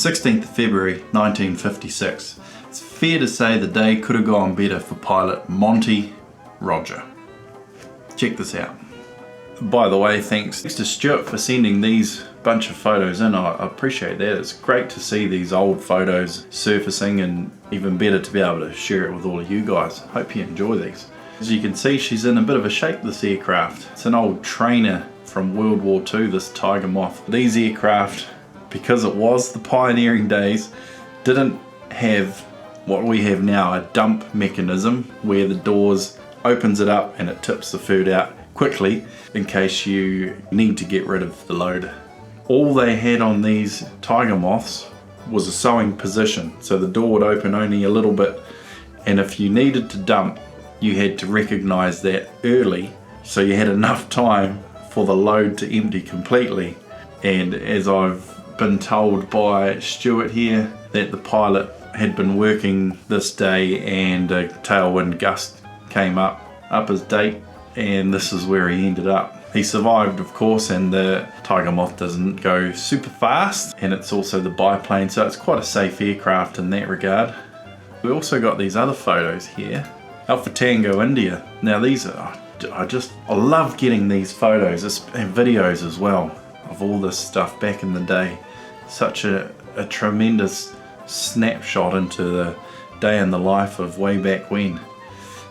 16th of February 1956. It's fair to say the day could have gone better for pilot Monty Roger. Check this out. By the way, thanks to Stuart for sending these bunch of photos in. I appreciate that. It's great to see these old photos surfacing, and even better to be able to share it with all of you guys. Hope you enjoy these. As you can see, she's in a bit of a shape, this aircraft. It's an old trainer from World War II, this Tiger Moth. These aircraft, because it was the pioneering days, didn't have what we have now, a dump mechanism where the doors opens it up and it tips the food out quickly in case you need to get rid of the load. All they had on these Tiger Moths was a sewing position, so the door would open only a little bit, and if you needed to dump, you had to recognize that early so you had enough time for the load to empty completely. And as I've been told by Stuart here, that the pilot had been working this day and a tailwind gust came up his date, and this is where he ended up. He survived, of course, and the Tiger Moth doesn't go super fast, and it's also the biplane, so it's quite a safe aircraft in that regard. We also got these other photos here. Alpha Tango India. Now these are, I love getting these photos and videos as well of all this stuff back in the day. Such a tremendous snapshot into the day in the life of way back when.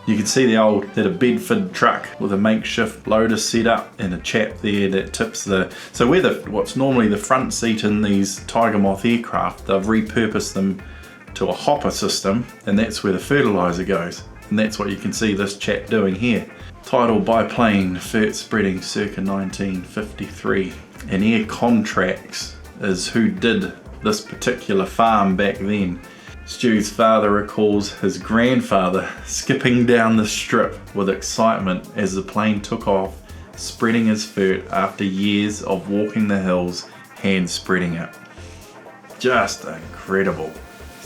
You can see that a Bedford truck with a makeshift loader set up and a chap there that tips so where what's normally the front seat in these Tiger Moth aircraft, they've repurposed them to a hopper system, and that's where the fertilizer goes. And that's what you can see this chap doing here. Tidal biplane, fert spreading circa 1953. And Air Contracts is who did this particular farm back then. Stu's father recalls his grandfather skipping down the strip with excitement as the plane took off, spreading his fert after years of walking the hills, hand spreading it. Just incredible.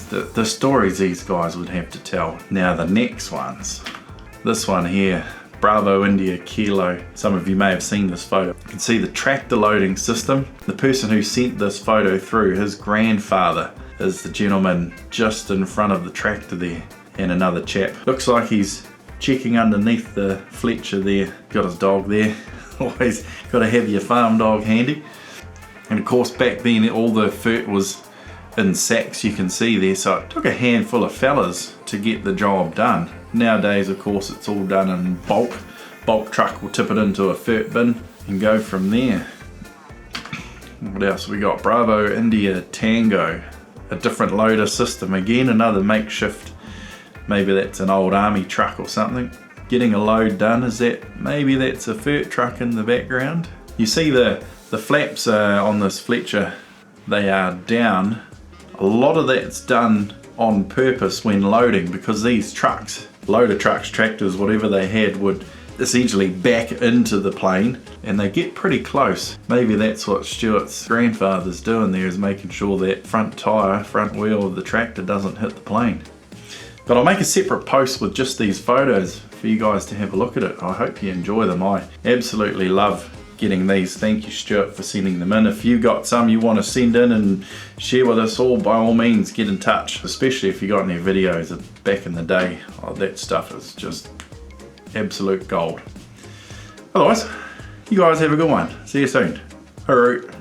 The stories these guys would have to tell. Now the next ones. This one here, Bravo India Kilo. Some of you may have seen this photo. You can see the tractor loading system. The person who sent this photo through, his grandfather, is the gentleman just in front of the tractor there, and another chap. Looks like he's checking underneath the Fletcher there. Got his dog there. Always got to have your farm dog handy. And of course back then all the fert was in sacks, you can see there, so it took a handful of fellas to get the job done. Nowadays of course it's all done in bulk. Bulk truck will tip it into a fert bin and go from there. What else we got? Bravo India Tango. A different loader system again, another makeshift, maybe that's an old army truck or something, getting a load done. Maybe that's a fert truck in the background. You see the flaps on this Fletcher, they are down. A lot of that's done on purpose when loading, because these trucks, loader trucks, tractors, whatever they had, would essentially back into the plane, and they get pretty close. Maybe that's what Stuart's grandfather's doing there, is making sure that front wheel of the tractor doesn't hit the plane. But I'll make a separate post with just these photos for you guys to have a look at it. I hope you enjoy them. I absolutely love getting these. Thank you, Stuart, for sending them in. If you got some you want to send in and share with us all, by all means get in touch, especially if you got any videos of back in the day. That stuff is just absolute gold. Otherwise, you guys have a good one. See you soon. Hooroo.